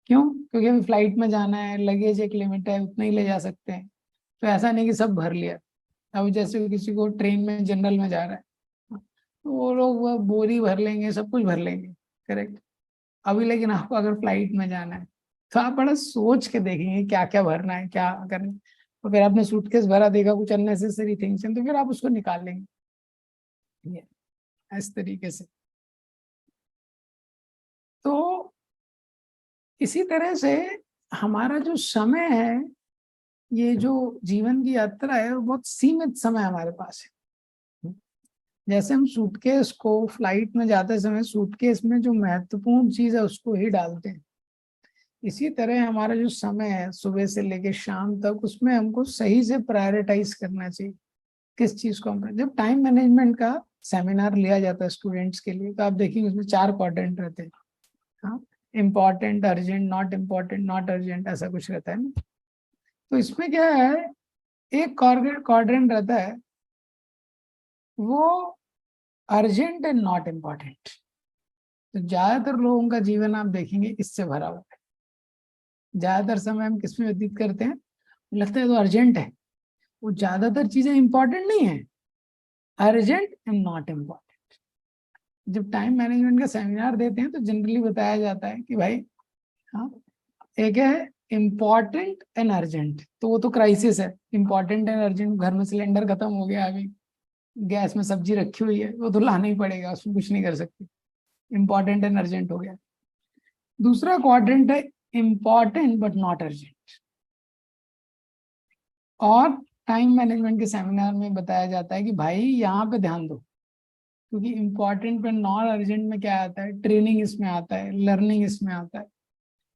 क्यों? क्योंकि अभी फ्लाइट में जाना है, लगेज एक लिमिट है, उतना ही ले जा सकते हैं। तो ऐसा नहीं कि सब भर लिया। अब जैसे किसी को ट्रेन में जनरल में जा रहा है तो वो लोग वह बोरी भर लेंगे, सब कुछ भर लेंगे। करेक्ट। अभी लेकिन आपको अगर फ्लाइट में जाना है तो आप बड़ा सोच के देखेंगे क्या क्या भरना है, क्या करना है। तो फिर आपने सूटकेस भरा, देखा कुछ अननेसेसरी थिंग्स हैं, तो फिर आप उसको निकाल लेंगे इस तरीके से। तो इसी तरह से हमारा जो समय है, ये जो जीवन की यात्रा है, वो बहुत सीमित समय हमारे पास है। जैसे हम सूटकेस को फ्लाइट में जाते समय सूटकेस में जो महत्वपूर्ण चीज है उसको ही डालते हैं, इसी तरह हमारा जो समय है सुबह से लेकर शाम तक, उसमें हमको सही से प्रायोरिटाइज करना चाहिए किस चीज को हम। जब टाइम मैनेजमेंट का सेमिनार लिया जाता है स्टूडेंट्स के लिए, तो आप देखेंगे उसमें 4 क्वाड्रेंट रहते हैं। हाँ, important, urgent, not important, not urgent, ऐसा कुछ रहता है ना। तो इसमें क्या है, एक क्वाड्रेंट रहता है वो अर्जेंट एंड नॉट इम्पॉर्टेंट। तो ज्यादातर लोगों का जीवन आप देखेंगे इससे भरा हुआ है। ज्यादातर समय हम किसमें व्यतीत करते हैं, लगता है तो अर्जेंट है, वो ज्यादातर चीजें इंपॉर्टेंट नहीं है, अर्जेंट एंड नॉट इम्पॉर्टेंट। जब टाइम मैनेजमेंट का सेमिनार देते हैं तो जनरली बताया जाता है कि भाई, हाँ, एक है इम्पॉर्टेंट एंड अर्जेंट, तो वो तो क्राइसिस है। इम्पॉर्टेंट एंड अर्जेंट, घर में सिलेंडर खत्म हो गया, अभी गैस में सब्जी रखी हुई है, वो तो लाना ही पड़ेगा, उसमें कुछ नहीं कर सकते। इम्पॉर्टेंट एंड अर्जेंट हो गया। दूसरा क्वाड्रेंट है इम्पॉर्टेंट बट नॉट अर्जेंट। और टाइम मैनेजमेंट के सेमिनार में बताया जाता है कि भाई यहाँ पे ध्यान दो, क्योंकि इम्पॉर्टेंट पर नॉन अर्जेंट में क्या आता है, ट्रेनिंग इसमें आता है, लर्निंग इसमें आता है।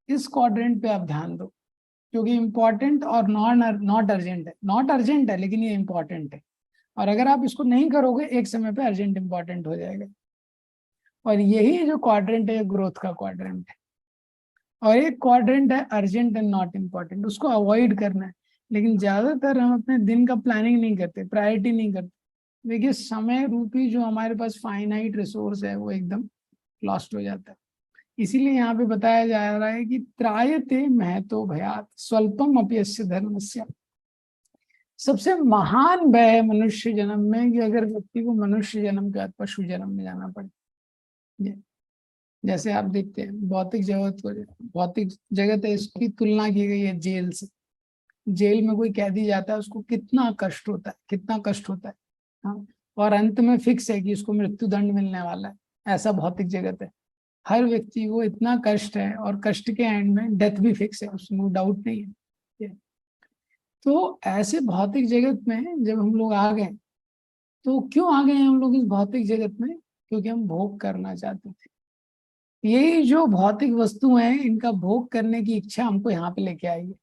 इस क्वाड्रेंट पे आप ध्यान दो, क्योंकि इम्पॉर्टेंट और नॉट अर्जेंट है, नॉट अर्जेंट है लेकिन ये इम्पॉर्टेंट है। और अगर आप इसको नहीं करोगे एक समय पे अर्जेंट इम्पॉर्टेंट हो जाएगा। और यही जो क्वाड्रेंट है, ग्रोथ का क्वाड्रेंट है। और एक क्वाड्रेंट है अर्जेंट एंड नॉट इम्पॉर्टेंट, उसको अवॉइड करना है। लेकिन ज्यादातर हम अपने दिन का प्लानिंग नहीं करते, प्रायोरिटी नहीं करते। देखिए समय रूपी जो हमारे पास फाइनाइट रिसोर्स है वो एकदम लॉस्ट हो जाता है। इसीलिए यहाँ पे बताया जा रहा है कि त्रायते महतो भयात स्वल्पम अपयस्य धर्मस्य। सबसे महान भय है मनुष्य जन्म में कि अगर व्यक्ति को मनुष्य जन्म के बाद पशु जन्म में जाना पड़े। जैसे आप देखते हैं भौतिक जगत को, भौतिक जगत है, इसकी तुलना की गई है जेल से। जेल में कोई कैदी जाता है, उसको कितना कष्ट होता है, कितना कष्ट होता है। हाँ, और अंत में फिक्स है कि उसको मृत्यु दंड मिलने वाला है, ऐसा भौतिक जगत है। हर व्यक्ति को इतना कष्ट है, और कष्ट के एंड में डेथ भी फिक्स है, उसमें डाउट नहीं है। तो ऐसे भौतिक जगत में जब हम लोग आ गए, तो क्यों आ गए हम लोग इस भौतिक जगत में? क्योंकि हम भोग करना चाहते थे। यही जो भौतिक वस्तु हैं, इनका भोग करने की इच्छा हमको यहाँ पे लेके आई है।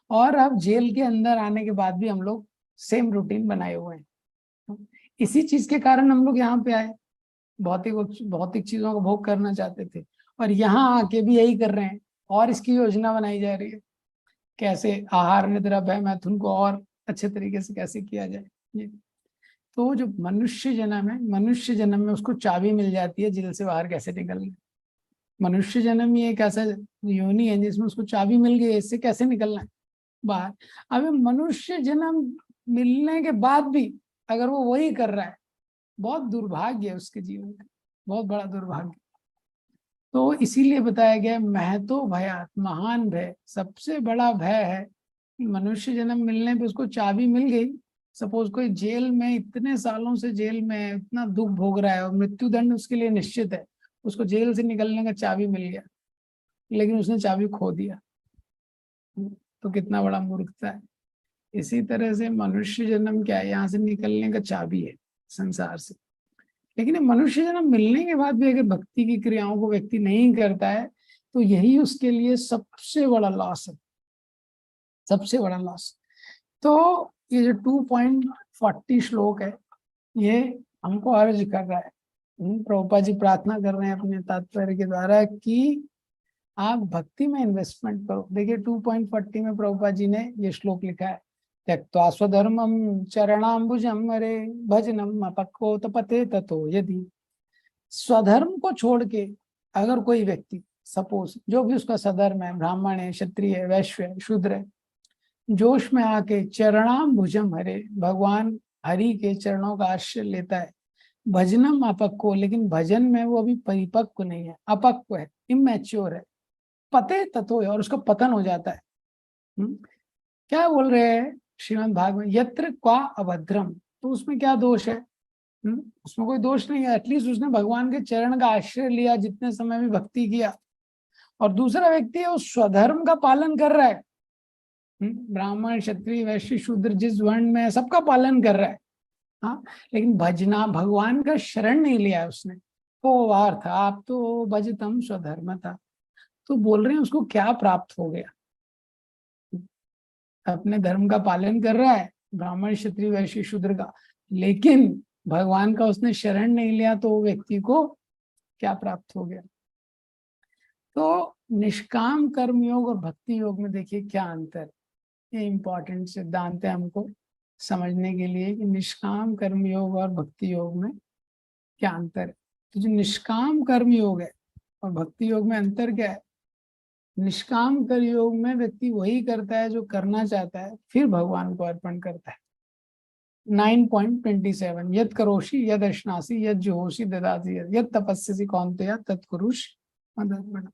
और अब जेल के अंदर आने के बाद भी हम लोग सेम रूटीन बनाए हुए हैं। इसी चीज के कारण हम लोग यहाँ पे आए, भौतिक भौतिक चीजों का भोग करना चाहते थे, और यहाँ आके भी यही कर रहे हैं। और इसकी योजना बनाई जा रही है, कैसे आहार निद्रा भय मैथुन को और अच्छे तरीके से कैसे किया जाए। ये तो जो मनुष्य जन्म है, मनुष्य जन्म में उसको चाबी मिल जाती है जेल से बाहर कैसे निकलना। मनुष्य जन्म ही एक ऐसा योनि है जिसमें उसको चाबी मिल गई है, इससे कैसे निकलना है बाहर। अब मनुष्य जन्म मिलने के बाद भी अगर वो वही कर रहा है, बहुत दुर्भाग्य है उसके जीवन में, बहुत बड़ा दुर्भाग्य। तो इसीलिए बताया गया महतो भयात, महान भय, सबसे बड़ा भय है कि मनुष्य जन्म मिलने पे उसको चाबी मिल गई। सपोज कोई जेल में इतने सालों से जेल में इतना दुख भोग रहा है और मृत्यु दंड उसके लिए निश्चित है, उसको जेल से निकलने का चाबी मिल गया, लेकिन उसने चाबी खो दिया, तो कितना बड़ा मूर्खता है। इसी तरह से मनुष्य जन्म क्या है, यहाँ से निकलने का चाबी है संसार से। लेकिन मनुष्य जन्म मिलने के बाद भी अगर भक्ति की क्रियाओं को व्यक्ति नहीं करता है, तो यही उसके लिए सबसे बड़ा लॉस है, सबसे बड़ा लॉस। तो ये जो 2.40 श्लोक है, ये हमको अर्ज कर रहा है, प्रभुपाद जी प्रार्थना कर रहे हैं अपने तात्पर्य के द्वारा कि आप भक्ति में इन्वेस्टमेंट करो। देखिए 2.40 में प्रभुपाद जी ने ये श्लोक लिखा है, त्यक्त्वा स्वधर्मम चरणाम्बुजम हरे भजनम अपक्वोतपते ततो यदि। स्वधर्म को छोड़ के अगर कोई व्यक्ति, सपोज जो भी उसका सधर्म है, ब्राह्मण है, क्षत्रिय है, वैश्य है, शूद्र है, जोश में आके चरणाम्बुजम हरे, भगवान हरि के चरणों का आश्रय लेता है, भजनम अपक्व, लेकिन भजन में वो अभी परिपक्व नहीं है, अपक्व है, इमैच्योर है, पते तत्व है, और उसका पतन हो जाता है। क्या बोल रहे हैं श्रीमद् भागवत, यत्र क्वा अभद्रम, तो उसमें क्या दोष है? उसमें कोई दोष नहीं है, एटलीस्ट उसने भगवान के चरण का आश्रय लिया, जितने समय भी भक्ति किया। और दूसरा व्यक्ति है वो स्वधर्म का पालन कर रहा है, ब्राह्मण क्षत्रिय वैश्य शूद्र जिस वर्ण में है सबका पालन कर रहा है, हाँ, लेकिन भजना भगवान का शरण नहीं लिया उसने, तो वार था आप तो भजतम स्वधर्म था। तो बोल रहे हैं उसको क्या प्राप्त हो गया? अपने धर्म का पालन कर रहा है, ब्राह्मण क्षत्रिय वैश्य शूद्र का, लेकिन भगवान का उसने शरण नहीं लिया, तो वो व्यक्ति को क्या प्राप्त हो गया? तो निष्काम कर्म योग और भक्ति योग में देखिए क्या अंतर, ये इंपॉर्टेंट सिद्धांत है हमको समझने के लिए कि निष्काम कर्म योग और भक्ति योग में क्या अंतर है। तो जो निष्काम कर्म योग है और भक्ति योग में अंतर क्या है? निष्काम कर्म योग में व्यक्ति वही करता है जो करना चाहता है, फिर भगवान को अर्पण करता है। 9.27 यद करोषि यद अश्नासी यद जुहोषि ददासी यद तपस्यसि कौन्तेय तत्कुरुष मदर्पणम्।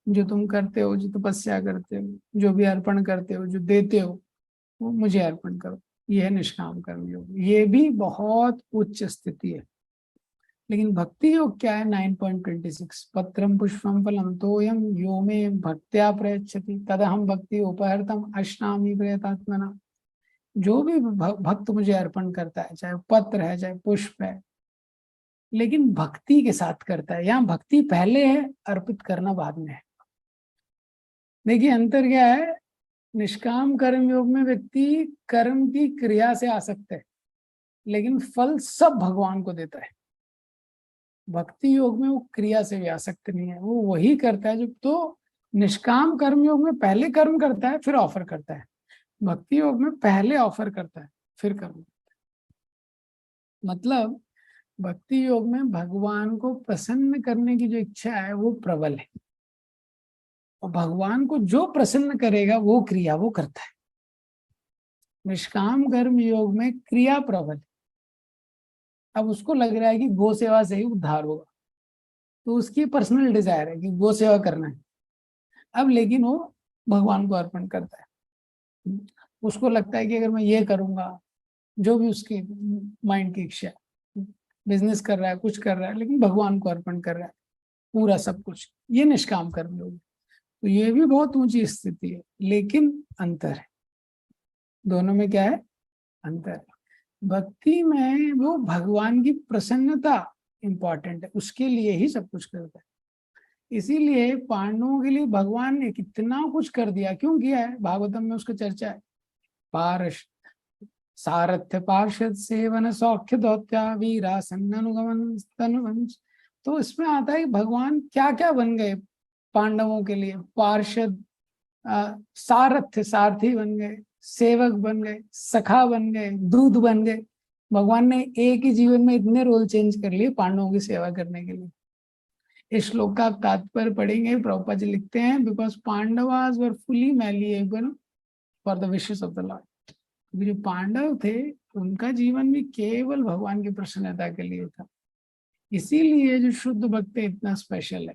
जो तुम करते हो, जो तपस्या करते हो, जो भी अर्पण करते हो, जो देते हो, वो मुझे अर्पण करो। ये है निष्काम कर्म योग। ये भी बहुत उच्च स्थिति है। लेकिन भक्ति योग क्या है? 9.26 पत्रम पुष्पम फलम तोयम यो मे भक्त्या प्रयच्छति तदहम भक्ति उपहर्तम अश्नामि प्रयतात्मना। जो भी भक्त मुझे अर्पण करता है, चाहे पत्र है चाहे पुष्प है, लेकिन भक्ति के साथ करता है। यहाँ भक्ति पहले है, अर्पित करना बाद में है। देखिए अंतर क्या है? निष्काम कर्म योग में व्यक्ति कर्म की क्रिया से आसक्त है, लेकिन फल सब भगवान को देता है। भक्ति योग में वो क्रिया से भी आसक्त नहीं है, वो वही करता है जो, तो निष्काम कर्म योग में पहले कर्म करता है फिर ऑफर करता है। भक्ति योग में पहले ऑफर करता है फिर कर्म। मतलब भक्ति योग में भगवान को प्रसन्न करने की जो इच्छा है वो प्रबल है, और भगवान को जो प्रसन्न करेगा वो क्रिया वो करता है। निष्काम कर्म योग में क्रिया प्रबल है। अब उसको लग रहा है कि गो सेवा से ही उद्धार होगा, तो उसकी पर्सनल डिजायर है कि गो सेवा करना है। अब लेकिन वो भगवान को अर्पण करता है। उसको लगता है कि अगर मैं ये करूंगा, जो भी उसकी माइंड की इच्छा, बिजनेस कर रहा है, कुछ कर रहा है, लेकिन भगवान को अर्पण कर रहा है पूरा सब कुछ। ये निष्काम कर्म योग। तो ये भी बहुत ऊंची स्थिति है, लेकिन अंतर है दोनों में। क्या है अंतर? भक्ति में वो भगवान की प्रसन्नता इंपॉर्टेंट है, उसके लिए ही सब कुछ करता है। इसीलिए पांडवों के लिए भगवान ने कितना कुछ कर दिया। क्यों किया है? भागवतम में उसका चर्चा है। पारश सारथ्य पार्षद सेवन सौख्य दौत्या वीरा सन्ननुगमन तनुवंश। तो इसमें आता है कि भगवान क्या क्या बन गए पांडवों के लिए। पार्षद, सारथ्य सारथी बन गए, सेवक बन गए, सखा बन गए, दूध बन गए। भगवान ने एक ही जीवन में इतने रोल चेंज कर लिए पांडवों की सेवा करने के लिए। इस श्लोक का आप तात्पर्य पढ़ेंगे, प्रभुपाद जी लिखते हैं, because Pandavas were fully malleable for the wishes of the Lord. जो पांडव थे उनका जीवन भी केवल भगवान की प्रसन्नता के लिए था। इसीलिए जो शुद्ध भक्त है इतना स्पेशल है।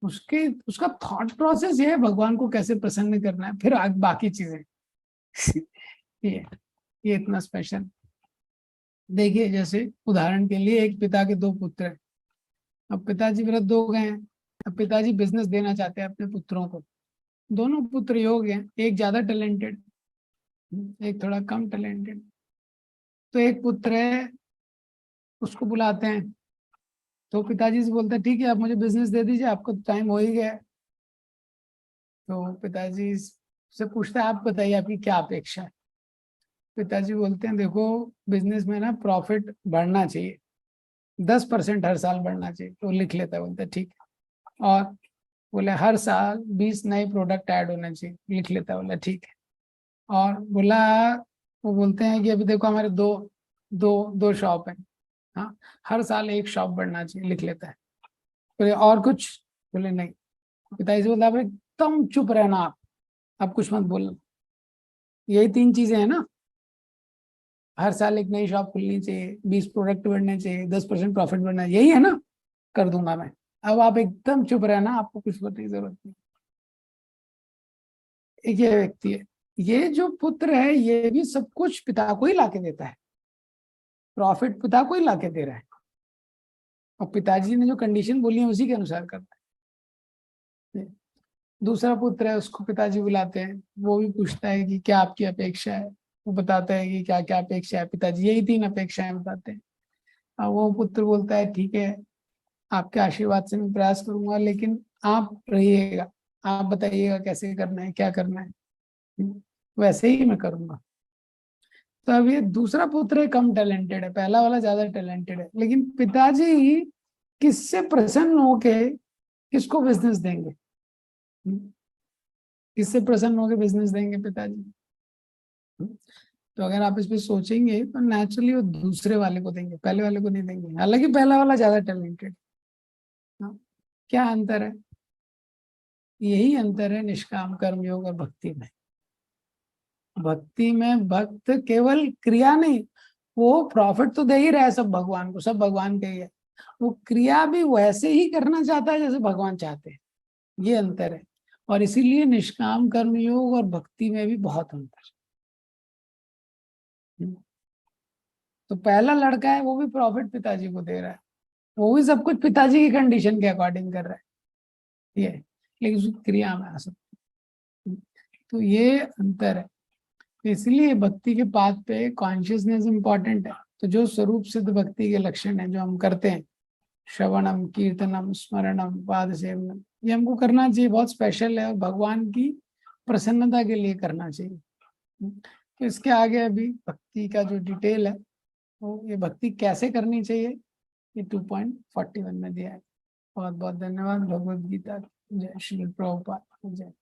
उसका थॉट प्रोसेस ये है भगवान को कैसे प्रसन्न करना है, फिर बाकी चीजें ये इतना स्पेशल। देखिए जैसे उदाहरण के लिए एक पिता के दो पुत्र हैं। अब पिताजी वृद्ध हो गए हैं। अब पिताजी बिजनेस देना चाहते हैं अपने पुत्रों को। दोनों पुत्र योग्य हैं, एक ज्यादा टैलेंटेड, एक थोड़ा कम टैलेंटेड। तो एक पुत्र है, उसको बुलाते हैं, तो पिताजी से बोलते हैं ठीक है आप मुझे बिजनेस दे दीजिए, आपको टाइम हो ही गया है। तो पिताजी से पूछता है आप बताइए आपकी क्या अपेक्षा है। पिताजी बोलते हैं देखो बिजनेस में ना प्रॉफिट बढ़ना चाहिए, 10% हर साल बढ़ना चाहिए। तो लिख लेता है, बोलता है ठीक है। और बोले हर साल 20 नए प्रोडक्ट ऐड होने चाहिए, लिख लेता है, बोला ठीक है। और बोला, वो बोलते हैं कि अभी देखो हमारे दो दो दो शॉप है, हाँ हर साल एक शॉप बढ़ना चाहिए, लिख लेता है। बोले और कुछ? बोले नहीं। पिताजी से बोलता है एकदम चुप रहना, आप कुछ मत बोलना। यही 3 चीजें हैं ना, हर साल एक नई शॉप खुलनी चाहिए, 20 प्रोडक्ट बढ़ने चाहिए, 10% प्रॉफिट बढ़ना, यही है ना, कर दूंगा मैं। अब आप एकदम चुप रहना, आपको कुछ बोलने की जरूरत नहीं। एक ये व्यक्ति है, ये जो पुत्र है ये भी सब कुछ पिता को ही लाके देता है, प्रॉफिट पिता को ही लाके दे रहा है, और पिताजी ने जो कंडीशन बोली है उसी के अनुसार करता है। दूसरा पुत्र है, उसको पिताजी बुलाते हैं, वो भी पूछता है कि क्या आपकी अपेक्षा है। वो बताता है कि क्या क्या अपेक्षा है। पिताजी यही 3 अपेक्षाएं बताते हैं। अब वो पुत्र बोलता है ठीक है आपके आशीर्वाद से मैं प्रयास करूंगा, लेकिन आप रहिएगा, आप बताइएगा कैसे करना है, क्या करना है, वैसे ही मैं करूंगा। तो अब ये दूसरा पुत्र है कम टैलेंटेड है, पहला वाला ज्यादा टैलेंटेड है, लेकिन पिताजी किससे प्रसन्न होके किसको बिजनेस देंगे? किससे प्रसन्न होके बिजनेस देंगे पिताजी? तो अगर आप इस पे सोचेंगे तो नेचुरली वो दूसरे वाले को देंगे, पहले वाले को नहीं देंगे, हालांकि पहला वाला ज्यादा टैलेंटेड। क्या अंतर है? यही अंतर है निष्काम कर्म योग और भक्ति में। भक्ति में भक्त केवल क्रिया नहीं, वो प्रॉफिट तो दे ही रहा है सब भगवान को, सब भगवान के ही है, वो क्रिया भी वैसे ही करना चाहता है जैसे भगवान चाहते हैं। ये अंतर है। और इसीलिए निष्काम कर्मयोग और भक्ति में भी बहुत अंतर है। तो पहला लड़का है वो भी प्रॉफिट पिताजी को दे रहा है, वो भी सब कुछ पिताजी की कंडीशन के अकॉर्डिंग कर रहा है, ये लेकिन उसकी क्रिया में आ सकती है। तो ये अंतर है। इसलिए भक्ति के पाथ पे कॉन्शियसनेस इंपॉर्टेंट है। तो जो स्वरूप सिद्ध भक्ति के लक्षण है जो हम करते हैं, श्रवणम, कीर्तनम, स्मरणम, पाद सेवनम, ये हमको करना चाहिए, बहुत स्पेशल है और भगवान की प्रसन्नता के लिए करना चाहिए। तो इसके आगे अभी भक्ति का जो डिटेल है, तो ये भक्ति कैसे करनी चाहिए ये 2.41 में दिया है। बहुत बहुत धन्यवाद। भगवद गीता जय श्री प्रभुपाद जय।